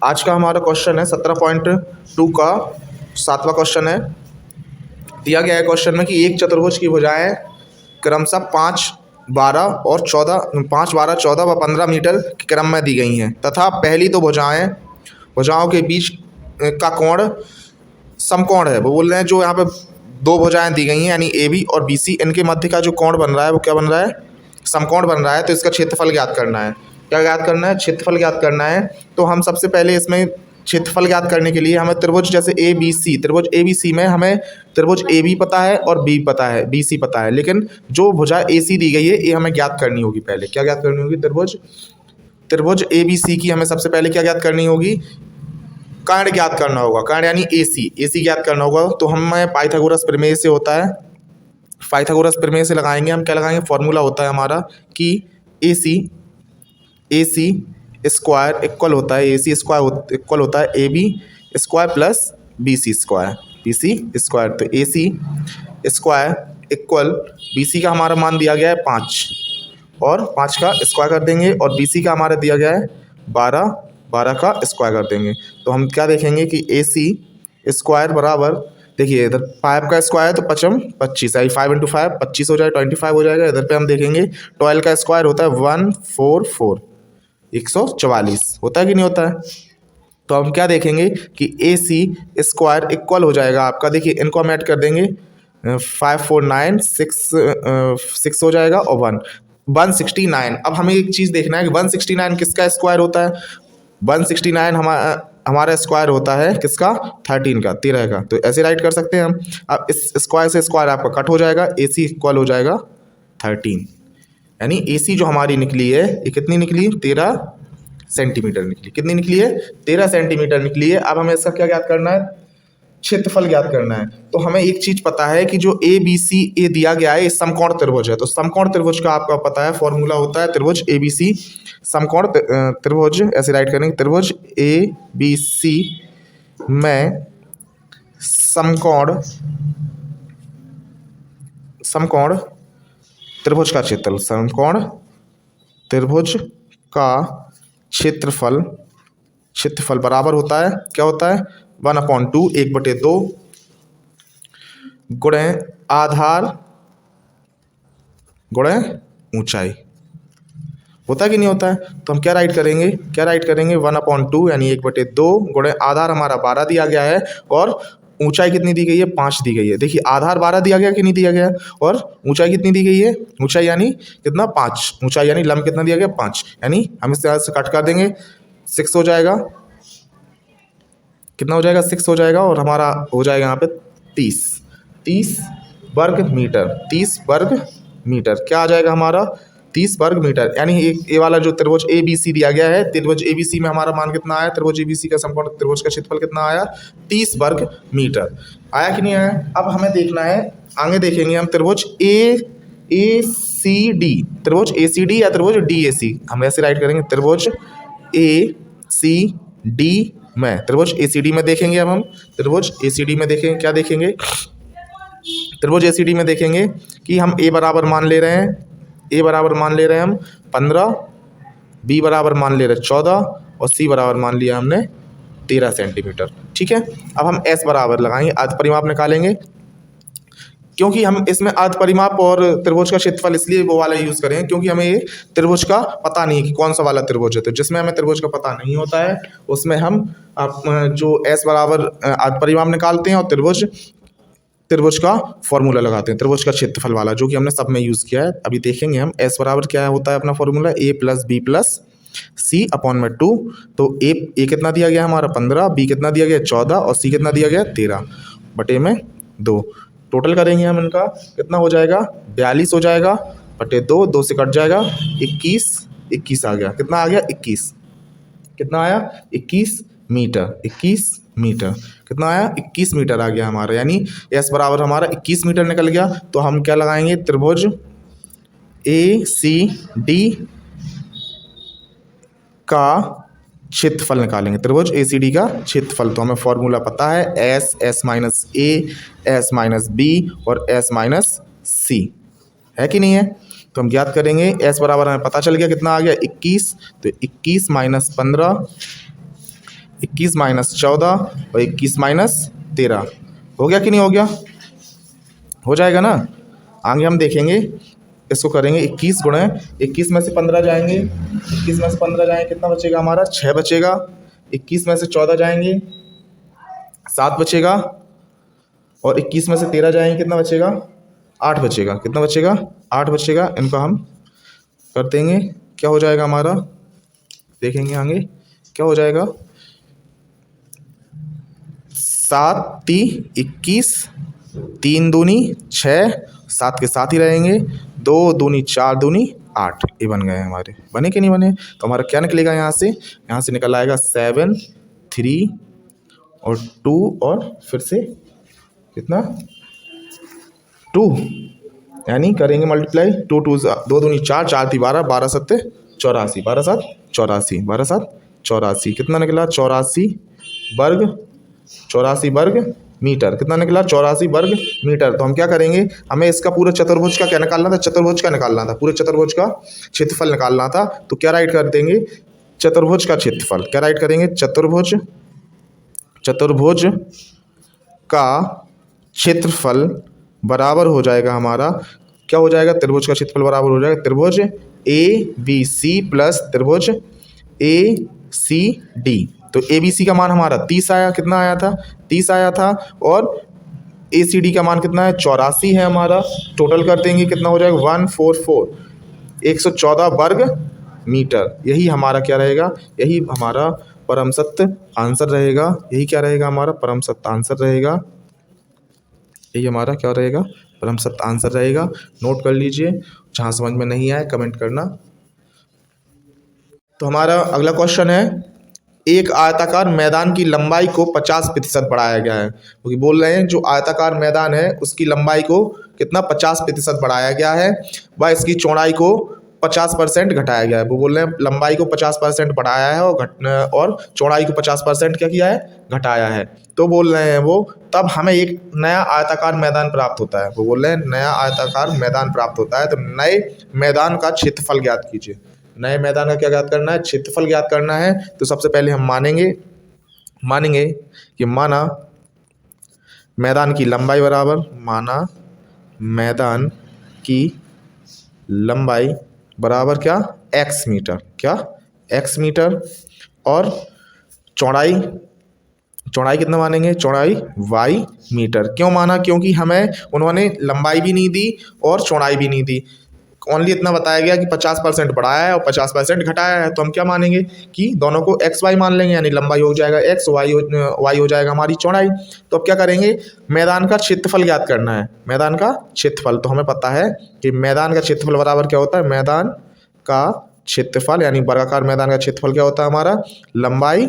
आज का हमारा क्वेश्चन है 17.2 का 7वां क्वेश्चन है। दिया गया है क्वेश्चन में कि एक चतुर्भुज की भुजाएं क्रमशः 5, 12 और 14 व 15 मीटर के क्रम में दी गई हैं तथा पहली तो भुजाओं के बीच का कोण समकोण है। वो बोल रहे हैं जो यहाँ पे दो भुजाएं दी गई हैं यानी ए बी और बी सी, इनके मध्य का जो कोण बन रहा है वो क्या बन रहा है, समकोण बन रहा है। तो इसका क्षेत्रफल ज्ञात करना है। क्या ज्ञात करना है, क्षेत्रफल ज्ञात करना है। तो हम सबसे पहले इसमें क्षेत्रफल ज्ञात करने के लिए हमें त्रिभुज जैसे ए बी सी, त्रिभुज ए बी सी में हमें त्रिभुज ए बी पता है और बी पता है, बी सी पता है, लेकिन जो भुजा ए सी दी गई है ये हमें ज्ञात करनी होगी। पहले क्या ज्ञात करनी होगी, त्रिभुज ए बी सी की हमें सबसे पहले क्या ज्ञात करनी होगी, कर्ण ज्ञात करना होगा। कर्ण यानी ए सी ज्ञात करना होगा। तो हमें पाइथागोरस प्रमेय से होता है, पाइथागोरस प्रमेय से लगाएंगे हम। क्या लगाएंगे, फॉर्मूला होता है हमारा कि ए सी स्क्वायर इक्वल होता है, ए सी स्क्वायर इक्वल होता है A B square plus B C square. तो A C square equal B C का हमारा मान दिया गया है 5 और 5 का स्क्वायर कर देंगे, और बी सी का हमारा दिया गया है 12 का स्क्वायर कर देंगे। तो हम क्या देखेंगे कि ए सी स्क्वायर बराबर, देखिए इधर 5 का स्क्वायर है तो 5 25 आई, 5 × 5 25 हो जाएगा, 25 हो जाएगा। इधर पे हम देखेंगे 12 का स्क्वायर होता है 144 144 होता है कि नहीं होता है। तो हम क्या देखेंगे कि ए सी स्क्वायर इक्वल हो जाएगा आपका, देखिए इनको हम ऐड कर देंगे 5 4 9 6 हो जाएगा और 169। अब हमें एक चीज़ देखना है कि 169 किसका स्क्वायर होता है। 169 हमारा स्क्वायर होता है किसका, 13 का। तो ऐसे राइट कर सकते हैं हम। अब इस स्क्वायर से स्क्वायर आपका कट हो जाएगा, ए सी इक्वल हो जाएगा 13, यानी ए सी जो हमारी निकली है ये कितनी निकली, 13 सेंटीमीटर निकली। कितनी निकली है, 13 सेंटीमीटर निकली है। अब हमें इसका क्या ज्ञात करना है, क्षेत्रफल ज्ञात करना है। तो हमें एक चीज पता है कि जो ए बी सी ए दिया गया है ये समकोण त्रिभुज है। तो समकोण त्रिभुज का आपका पता है, फॉर्मूला होता है त्रिभुज ए बी सी समकोण त्रिभुज। ऐसे राइट करेंगे, त्रिभुज ए बी सी में समकोण त्रिभुज का क्षेत्रफल, समकोण त्रिभुज का क्षेत्रफल बराबर होता है, क्या होता है, 1/2 1/2 गुणे आधार गुणे ऊंचाई। होता है कि नहीं होता है। तो हम क्या राइट करेंगे 1/2 यानी 1/2 गुणे आधार हमारा 12 दिया गया है और ऊंचाई कितनी दी गई है, 5 दी गई है। देखिए आधार 12 दिया गया कि नहीं दिया गया, और ऊंचाई कितनी दी गई है, ऊंचाई यानी कितना, 5। ऊंचाई यानी लंब कितना दिया गया, 5, यानी हम इस तरह से कट कर देंगे, 6 हो जाएगा। कितना हो जाएगा, 6 हो जाएगा, और हमारा हो जाएगा यहाँ पे 30 वर्ग मीटर। क्या आ जाएगा हमारा, 30 वर्ग मीटर। यानी ये वाला जो त्रिभुज ए बी सी दिया गया है, त्रिभुज ए बी सी में हमारा मान कितना आया, त्रिभुज ए बी सी का समकोण त्रिभुज का क्षेत्रफल कितना आया, 30 वर्ग मीटर आया कि नहीं आया। अब हमें देखना है, आगे देखेंगे हम त्रिभुज ए सी डी, त्रिभुज ए सी डी या त्रिभुज डी ए सी। हम ऐसे राइट करेंगे, त्रिभुज ए सी डी में, त्रिभुज ए सी डी में देखेंगे। अब हम त्रिभुज ए सी डी में देखेंगे, क्या देखेंगे, त्रिभुज ए सी डी में देखेंगे कि हम ए बराबर मान ले रहे हैं हम 15, बी बराबर मान ले रहे हैं 14 और सी बराबर मान लिया हमने 13 सेंटीमीटर। ठीक है। अब हम एस बराबर लगाएंगे, अर्ध परिमाप निकालेंगे, क्योंकि हम इसमें अर्ध परिमाप और त्रिभुज का क्षेत्रफल इसलिए वो वाला यूज़ करें क्योंकि हमें ये त्रिभुज का पता नहीं है कि कौन सा वाला त्रिभुज है। तो जिसमें हमें त्रिभुज का पता नहीं होता है उसमें हम जो एस बराबर अर्ध परिमाप निकालते हैं और त्रिभुज का फॉर्मूला लगाते हैं, त्रिभुज का क्षेत्रफल वाला, जो कि हमने सब में यूज़ किया है। अभी देखेंगे हम एस बराबर क्या होता है अपना फॉर्मूला, ए प्लस बी प्लस सी अपॉन में 2। तो ए कितना दिया गया हमारा 15, बी कितना दिया गया 14 और सी कितना दिया गया 13/2। टोटल करेंगे हम इनका, कितना हो जाएगा 42 हो जाएगा बटे 2 से कट जाएगा 21 आ गया। कितना आ गया 21, कितना आया 21 मीटर। कितना आया 21 मीटर आ गया हमारा, यानी एस बराबर हमारा 21 मीटर निकल गया। तो हम क्या लगाएंगे, त्रिभुज ए सी डी का क्षेत्रफल निकालेंगे, त्रिभुज ए सी डी का क्षेत्रफल। तो हमें फॉर्मूला पता है एस माइनस ए, एस माइनस बी और एस माइनस सी, है कि नहीं है। तो हम ज्ञात करेंगे, एस बराबर हमें पता चल गया कितना आ गया 21। तो 21 - 15 21 माइनस 14 और 21 माइनस 13 हो गया कि नहीं हो गया? हो जाएगा ना। आगे हम देखेंगे, इसको करेंगे 21 गुणे 21 में से 15 जाएंगे, 21 में से 15 जाएंगे कितना बचेगा हमारा? 6 बचेगा। 21 में से 14 जाएंगे 7 बचेगा, और 21 में से 13 जाएंगे कितना बचेगा? 8 बचेगा। कितना बचेगा? 8 बचेगा। इनको हम कर देंगे, क्या हो जाएगा हमारा? देखेंगे आगे क्या हो जाएगा। 7 × 21, 3 दूनी 6, 7 के साथ ही रहेंगे, 2 दूनी 4 दूनी 8, ये बन गए हमारे। बने कि नहीं बने? तो हमारा क्या निकलेगा यहाँ से? यहाँ से निकल आएगा 7, 3 और 2 और फिर से कितना? 2, यानी करेंगे मल्टीप्लाई 2 2 दूनी 4, 4 × 12, 12 7 84, 12 7 84, 12 7 84, कितना निकला? 84 वर्ग मीटर। कितना निकला? 84 वर्ग मीटर। तो हम क्या करेंगे, हमें इसका पूरे चतुर्भुज का क्या निकालना था? चतुर्भुज का निकालना था, पूरे चतुर्भुज का क्षेत्रफल निकालना था। तो क्या राइट कर देंगे? चतुर्भुज का क्षेत्रफल। क्या राइट करेंगे? चतुर्भुज का क्षेत्रफल बराबर हो जाएगा हमारा, क्या हो जाएगा? त्रिभुज का क्षेत्रफल बराबर हो जाएगा त्रिभुज ABC प्लस त्रिभुज ACD। तो ABC का मान हमारा 30 आया, कितना आया था? 30 आया था। और ACD का मान कितना है? 84 है हमारा। टोटल कर देंगे कितना हो जाएगा? 144, 114 वर्ग मीटर। यही हमारा क्या रहेगा? यही हमारा परम सत्य आंसर रहेगा। यही क्या रहेगा? हमारा परम सत्य आंसर रहेगा। यही हमारा क्या रहेगा? परम सत्य आंसर रहेगा। नोट कर लीजिए, जहाँ समझ में नहीं आए कमेंट करना। तो हमारा अगला क्वेश्चन है, एक आयताकार मैदान की लंबाई को 50% बढ़ाया गया है। क्योंकि बोल रहे हैं जो आयताकार मैदान है उसकी लंबाई को कितना? 50% बढ़ाया गया है, व इसकी चौड़ाई को 50% घटाया गया है। वो बोल रहे हैं लंबाई को 50% बढ़ाया है और चौड़ाई को 50% क्या किया है? घटाया है। तो बोल रहे हैं वो तब हमें एक नया आयताकार मैदान प्राप्त होता है। वो बोल रहे हैं नया आयताकार मैदान प्राप्त होता है। तो नए मैदान का क्षेत्रफल ज्ञात कीजिए। नए मैदान का क्या ज्ञात करना है? क्षेत्रफल ज्ञात करना है। तो सबसे पहले हम मानेंगे कि माना मैदान की लंबाई बराबर, माना मैदान की लंबाई बराबर क्या? x metre. क्या? x metre. और चौड़ाई कितना मानेंगे? चौड़ाई y मीटर। क्यों माना? क्योंकि हमें उन्होंने लंबाई भी नहीं दी और चौड़ाई भी नहीं दी, ओनली इतना बताया गया कि 50% बढ़ाया है और 50% घटाया है। तो हम क्या मानेंगे कि दोनों को एक्स वाई मान लेंगे, यानी लंबाई हो जाएगा एक्स, वाई हो जाएगा हमारी चौड़ाई। तो अब क्या करेंगे? मैदान का क्षेत्रफल ज्ञात करना है। मैदान का क्षेत्रफल, तो हमें पता है कि मैदान का क्षेत्रफल बराबर क्या होता है? मैदान का क्षेत्रफल यानी वर्गाकार मैदान का क्षेत्रफल क्या होता है हमारा? लंबाई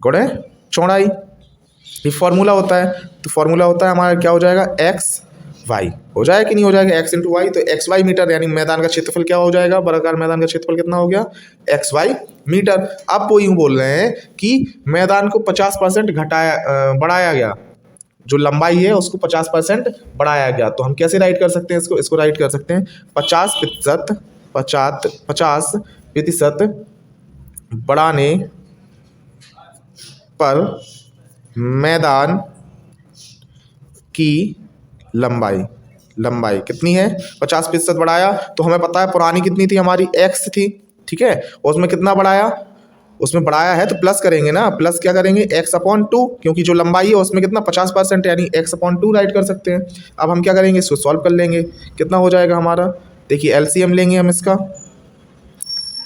गुणे चौड़ाई। ये फॉर्मूला होता है। तो फॉर्मूला होता है हमारा क्या हो जाएगा? X Y. हो जाएगा कि नहीं हो जाएगा? x into Y. तो एक्स वाई मीटर, यानी मैदान का क्षेत्रफल क्या हो जाएगा? वर्गाकार मैदान का क्षेत्रफल कितना हो गया? X Y metre. अब वो यूँ बोल रहे हैं कि मैदान को 50% बढ़ाया गया, जो लंबाई है उसको 50% बढ़ाया गया। तो हम कैसे राइट कर सकते हैं इसको राइट कर सकते हैं 50% बढ़ाने पर मैदान की लंबाई कितनी है? 50% बढ़ाया। तो हमें पता है पुरानी कितनी थी हमारी? x थी, ठीक है। और उसमें कितना बढ़ाया? उसमें बढ़ाया है तो प्लस करेंगे ना, प्लस क्या करेंगे? x/2, क्योंकि जो लंबाई है उसमें कितना? 50% यानी x/2 राइट कर सकते हैं। अब हम क्या करेंगे? इसको सॉल्व कर लेंगे। कितना हो जाएगा हमारा? देखिए एलसीएम लेंगे हम, इसका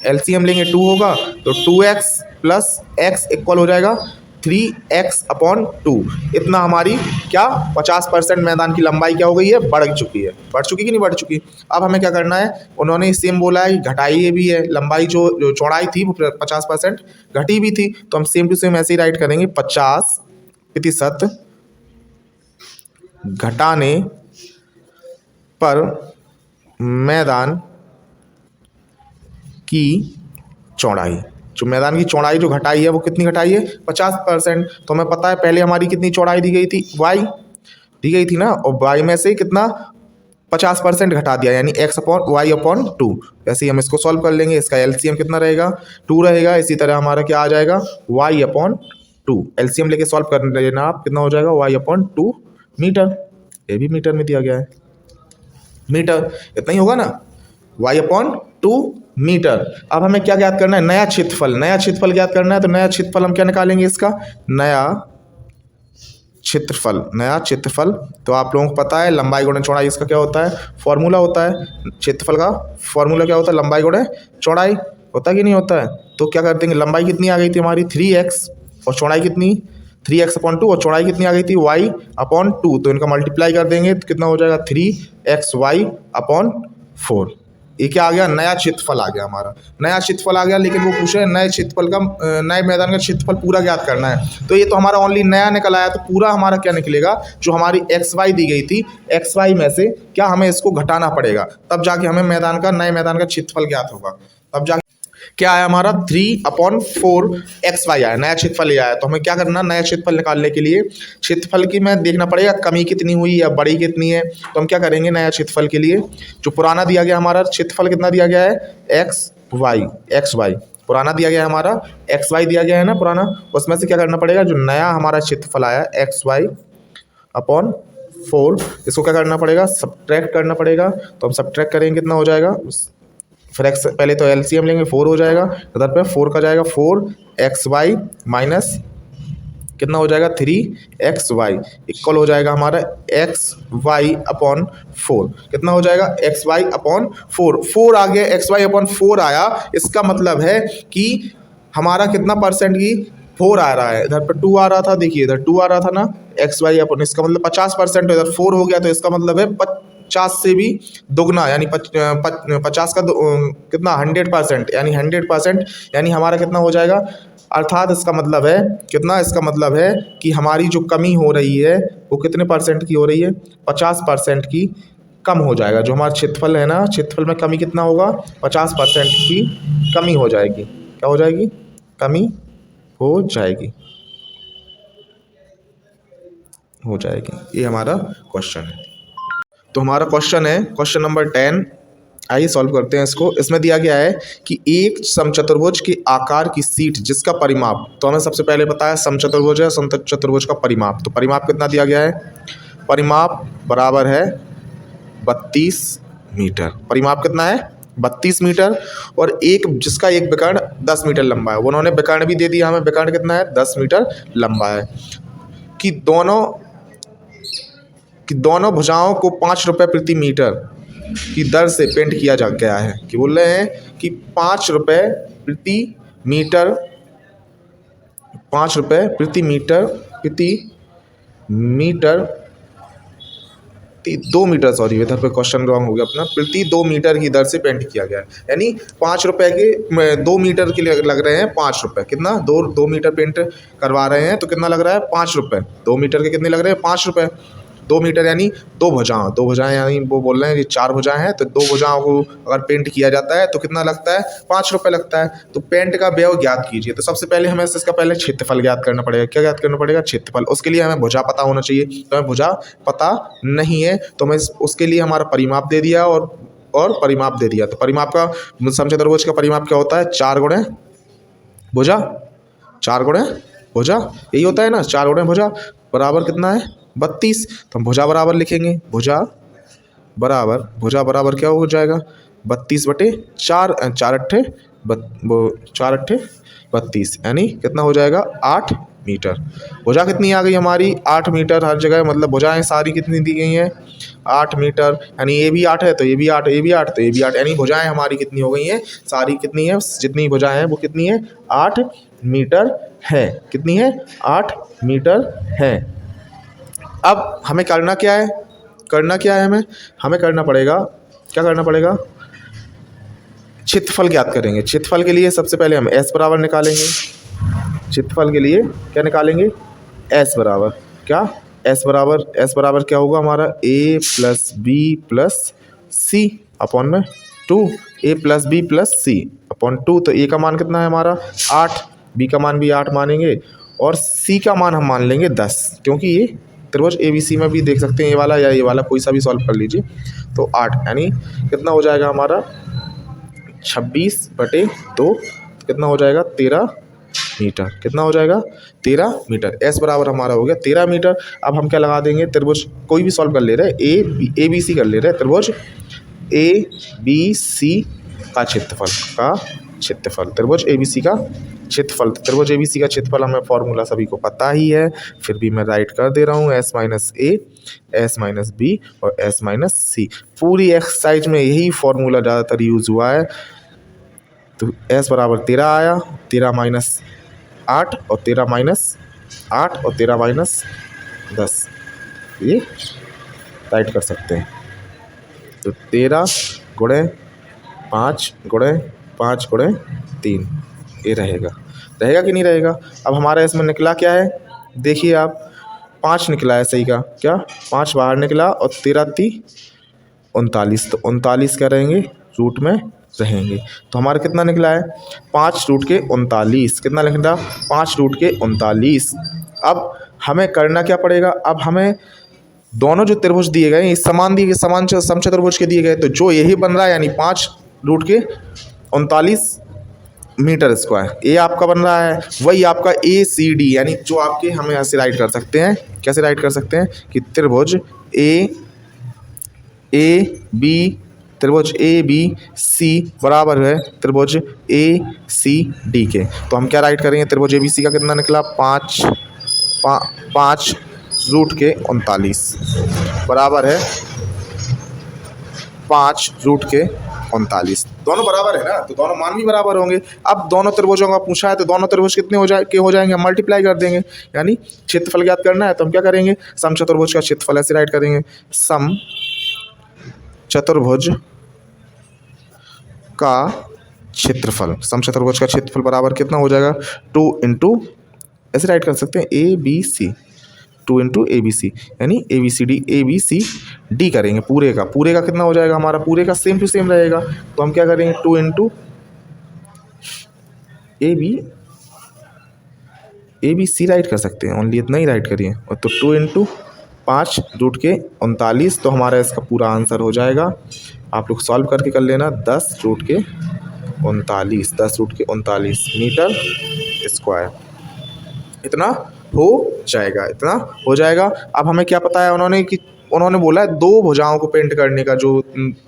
एलसीएम लेंगे 2 होगा, तो 2x प्लस x इक्वल हो जाएगा 3x/2। इतना हमारी क्या 50% मैदान की लंबाई क्या हो गई है? बढ़ चुकी है। बढ़ चुकी कि नहीं बढ़ चुकी? अब हमें क्या करना है? उन्होंने सेम बोला है घटाई है भी है लंबाई, जो चौड़ाई थी वो 50% घटी भी थी। तो हम सेम टू सेम ऐसे ही राइट करेंगे 50% घटाने पर मैदान की चौड़ाई, जो मैदान की चौड़ाई जो घटाई है वो कितनी घटाई है? 50%। तो हमें पता है पहले हमारी कितनी चौड़ाई दी गई थी? y दी गई थी ना, और y में से कितना 50% घटा दिया, यानी x/y/2। वैसे ही हम इसको सॉल्व कर लेंगे। इसका एलसीएम कितना रहेगा? 2 रहेगा। इसी तरह हमारा क्या आ जाएगा? y/2 2, एलसीएम लेके सॉल्व कर लेना आप, कितना हो जाएगा y/2 मीटर, ये भी मीटर में दिया गया है, मीटर इतना ही होगा ना, y/2 मीटर। अब हमें क्या ज्ञात करना है, नया क्षेत्रफल, नया क्षेत्रफल ज्ञात करना है। तो नया क्षेत्रफल हम क्या निकालेंगे, इसका नया क्षेत्रफल, नया क्षेत्रफल। तो आप लोगों को पता है लंबाई गुणे चौड़ाई इसका क्या होता है, फॉर्मूला होता है, क्षेत्रफल का फॉर्मूला क्या होता है, लंबाई गुणे चौड़ाई, होता कि नहीं होता है। तो क्या कर देंगे, लंबाई कितनी आ गई थी हमारी 3x और चौड़ाई कितनी 3x/2 और चौड़ाई कितनी आ गई थी y/2, तो इनका मल्टीप्लाई कर देंगे तो कितना हो जाएगा 3xy/4। ये क्या आ गया, नया क्षेत्रफल आ गया हमारा, नया क्षेत्रफल आ गया। लेकिन वो पूछ रहे हैं नए क्षेत्रफल का, नए मैदान का क्षेत्रफल पूरा ज्ञात करना है। तो ये तो हमारा ओनली नया निकल आया, तो पूरा हमारा क्या निकलेगा, जो हमारी xy दी गई थी, xy में से क्या हमें इसको घटाना पड़ेगा, तब जाके हमें मैदान का, नए मैदान का क्षेत्रफल ज्ञात होगा। तब जाके क्या आया हमारा 3/4xy आया, नया क्षेत्रफल आया। तो हमें क्या करना, नया क्षेत्रफल निकालने के लिए क्षेत्रफल की में देखना पड़ेगा कमी कितनी हुई या बड़ी कितनी है। तो हम क्या करेंगे, नया क्षेत्रफल के लिए जो पुराना दिया गया हमारा क्षेत्रफल कितना दिया गया है, xy पुराना दिया गया है हमारा, xy दिया गया है ना पुराना, उसमें से क्या करना पड़ेगा, जो नया हमारा क्षेत्रफल आया xy/4, इसको क्या करना पड़ेगा, सब्ट्रैक्ट करना पड़ेगा। तो हम सब्ट्रैक्ट करेंगे, कितना हो जाएगा, फिर एक्स पहले तो एलसीएम लेंगे, 4 हो जाएगा, इधर पे 4 का जाएगा 4xy माइनस कितना हो जाएगा 3xy इक्वल हो जाएगा हमारा xy/4, कितना हो जाएगा xy/4, 4 आ गया, xy/4 आया। इसका मतलब है कि हमारा कितना परसेंट की 4 आ रहा है, इधर पर 2 आ रहा था, देखिए इधर 2 आ रहा था ना, xy/, इसका मतलब 50%, इधर 4 हो गया, तो इसका मतलब है 50 से भी दुगना, यानी 50 का कितना 100%, यानी 100%, यानी हमारा कितना हो जाएगा, अर्थात इसका मतलब है कितना, इसका मतलब है कि हमारी जो कमी हो रही है वो कितने परसेंट की हो रही है, 50% की कम हो जाएगा। जो हमारा क्षेत्रफल है ना, क्षेत्रफल में कमी कितना होगा, 50% की कमी हो जाएगी, क्या हो जाएगी, कमी हो जाएगी, ये हमारा क्वेश्चन है। तो हमारा क्वेश्चन है क्वेश्चन नंबर 10, आइए सॉल्व करते हैं इसको। इसमें दिया गया है कि एक समचतुर्भुज के आकार की सीट जिसका परिमाप, तो हमें सबसे पहले पता है समचतुर्भुज है, समचतुर्भुज का परिमाप, तो परिमाप कितना दिया गया है, परिमाप बराबर है 32 मीटर, परिमाप कितना है 32 मीटर, और एक जिसका एक विकर्ण 10 मीटर लंबा है, उन्होंने विकर्ण भी दे दिया हमें, विकर्ण कितना है 10 मीटर लंबा है, कि दोनों भुजाओं को 5 रुपये प्रति मीटर की दर से पेंट किया जा गया है। कि बोल रहे हैं कि 5 रुपये प्रति मीटर, 5 रुपये प्रति मीटर, 2 मीटर, सॉरी इधर पे क्वेश्चन रॉन्ग हो गया अपना, प्रति 2 मीटर की दर से पेंट किया गया है। यानी 5 रुपये के 2 मीटर के लिए लग रहे हैं 5 रुपये, कितना 2 मीटर पेंट करवा रहे हैं, तो कितना लग रहा है 5 रुपये, 2 मीटर के कितने लग रहे हैं 5 रुपये, 2 मीटर यानी 2 भुजाएं, यानी वो बोल रहे हैं कि 4 भुजाएं हैं, तो 2 भुजाओं को अगर पेंट किया जाता है तो कितना लगता है 5 रुपये लगता है। तो पेंट का व्यय ज्ञात कीजिए। तो सबसे पहले हमें इसका पहले क्षेत्रफल ज्ञात करना पड़ेगा। क्या ज्ञात करना पड़ेगा, क्षेत्रफल। उसके लिए हमें भुजा पता होना चाहिए, तो हमें भुजा पता नहीं है, तो हमें उसके लिए हमारा परिमाप दे दिया और परिमाप दे दिया। तो परिमाप का, समचतुर्भुज का परिमाप क्या होता है, 4 गुणे भुजा, 4 गुणे भुजा, यही होता है ना, 4 गुणे भुजा बराबर कितना है 32। तो हम भुजा बराबर लिखेंगे, भुजा बराबर क्या हो जाएगा 32/4, 4 अट्ठे 32, यानी कितना हो जाएगा 8 मीटर। भुजा कितनी आ गई हमारी 8 मीटर, हर जगह मतलब भुजाएं सारी कितनी दी गई हैं 8 मीटर, यानी ये भी 8 है तो ये भी 8, ये भी 8 तो ये भी 8, यानी भुजाएं हमारी कितनी हो गई हैं, सारी कितनी है, जितनी भुजाएं हैं वो कितनी है 8 मीटर है, कितनी है 8 मीटर है। अब हमें करना क्या है, हमें करना पड़ेगा, क्या करना पड़ेगा, क्षेत्रफल ज्ञात करेंगे। क्षेत्रफल के लिए सबसे पहले हम S बराबर निकालेंगे, क्षेत्रफल के लिए क्या निकालेंगे, S बराबर क्या, S बराबर क्या होगा हमारा A + B + C अपॉन में 2, A + B + C अपॉन 2। तो A का मान कितना है हमारा 8, B का मान भी 8 मानेंगे, और C का मान हम मान लेंगे 10, क्योंकि ये त्रिभुज ABC में भी देख सकते हैं, ये वाला या ये वाला कोई सा भी सॉल्व कर लीजिए। तो 8 यानी कितना हो जाएगा हमारा 26/2, कितना हो जाएगा 13 मीटर। कितना हो जाएगा? 13 मीटर। एस बराबर हमारा हो गया 13 मीटर। अब हम क्या लगा देंगे, त्रिभुज कोई भी सॉल्व कर ले रहे, ए बी सी कर ले रहे, त्रिभुज ए बी सी का क्षेत्रफल त्रिभुज ए बी सी का क्षेत्रफल। त्रिभुज ए बी सी का क्षेत्रफल हमें फॉर्मूला सभी को पता ही है, फिर भी मैं राइट कर दे रहा हूँ, एस माइनस ए, एस माइनस बी और एस माइनस सी। पूरी एक्सरसाइज में यही फॉर्मूला ज़्यादातर यूज़ हुआ है। तो एस बराबर 13 आया, 13 माइनस 8 और 13 माइनस 8 और 13 माइनस 10, ये राइट कर सकते हैं। तो 13 गुणे 5 गुणे 5 गुणे 3 ये रहेगा कि नहीं रहेगा? अब हमारा इसमें निकला क्या है, देखिए आप, 5 निकला है सही का, क्या 5 बाहर निकला और 13 3 39, तो 39 क्या रहेंगे, रूट में रहेंगे। तो हमारा कितना निकला है, 5 रूट के 39। कितना निकला? 5 रूट के 39। अब हमें करना क्या पड़ेगा, अब हमें दोनों जो त्रिभुज दिए गए समान दिए गए, समान समचतुर्भुज के दिए गए, तो जो यही बन रहा है यानी 5 रूट के 39 मीटर स्क्वायर, ये आपका बन रहा है, वही आपका ए सी डी, यानी जो आपके, हम यहाँ से राइट कर सकते हैं, कैसे राइट कर सकते हैं कि त्रिभुज त्रिभुज ए बी सी बराबर है त्रिभुज ए सी डी के। तो हम क्या राइट करेंगे, त्रिभुज ए बी सी का कितना निकला, 5 रूट के 39 बराबर है 5 रूट के 39। दोनों बराबर है ना, तो दोनों मान भी बराबर होंगे। अब दोनों त्रिभुजों का पूछा है तो दोनों त्रिभुज कितने हो जाएंगे, हम मल्टीप्लाई कर देंगे, यानी क्षेत्रफल ज्ञात करना है तो हम क्या करेंगे, समचतुर्भुज का क्षेत्रफल ऐसे राइट करेंगे, सम चतुर्भुज का क्षेत्रफल बराबर कितना हो जाएगा, 2 इंटू, ऐसे राइट कर सकते हैं, A B C, 2 into A B C, यानी ए बी सी डी करेंगे पूरे का कितना हो जाएगा, हमारा पूरे का सेम टू सेम रहेगा। तो हम क्या करेंगे, 2 into A B C write कर सकते हैं, ओनली इतना ही राइट करिए, और तो 2 इंटू 5 रूट के 39, तो हमारा इसका पूरा आंसर हो जाएगा, आप लोग सॉल्व करके कर लेना, 10 रूट के 39 मीटर स्क्वायर। इतना हो जाएगा। अब हमें क्या पता है, उन्होंने बोला है 2 भुजाओं को पेंट करने का जो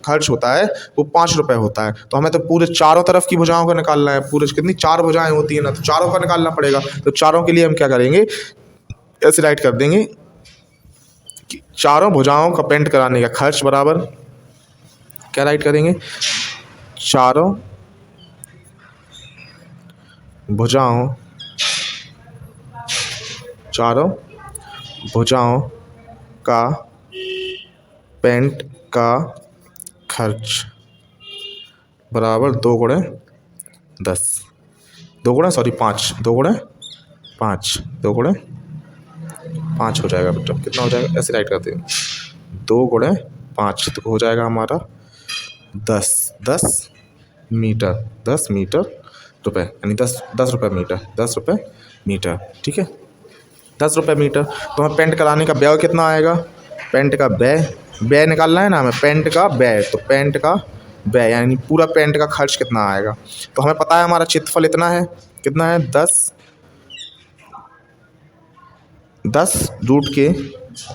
खर्च होता है वो 5 रुपये होता है। तो हमें तो पूरे चारों तरफ की भुजाओं को निकालना है, पूरे कितनी 4 भुजाएं होती है ना, तो चारों का निकालना पड़ेगा। तो चारों के लिए हम क्या करेंगे, ऐसे राइट कर देंगे कि चारों भुजाओं का पेंट कराने का खर्च बराबर, क्या राइट करेंगे, चारों भुजाओं का पेंट का खर्च बराबर 2 गुणे 10, 2 गुणे 5 हो जाएगा बेटा, कितना हो जाएगा, ऐसे राइट करते हैं, 2 गुणे 5 तो हो जाएगा हमारा 10 मीटर रुपये, यानी 10 रुपये मीटर, ठीक है, 10 रुपये मीटर। तो हमें पेंट कराने का व्यय कितना आएगा, पेंट का व्यय निकालना है ना हमें, पेंट का व्यय, तो पेंट का व्यय यानी पूरा पेंट का खर्च कितना आएगा। तो हमें पता है हमारा क्षेत्रफल इतना है, कितना है, 10 रूट के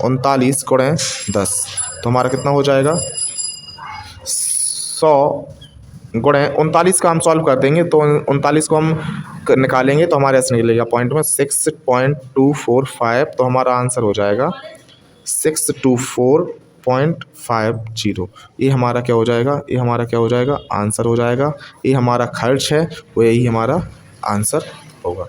39 गुणे 10, तो हमारा कितना हो जाएगा, 100 गुणे 39 का हम सॉल्व कर देंगे, तो 39 को हम निकालेंगे तो हमारे ऐसे निकलेगा पॉइंट में 6.245, तो हमारा आंसर हो जाएगा 624.50। ये हमारा क्या हो जाएगा, आंसर हो जाएगा। ये हमारा खर्च है, वो यही हमारा आंसर होगा।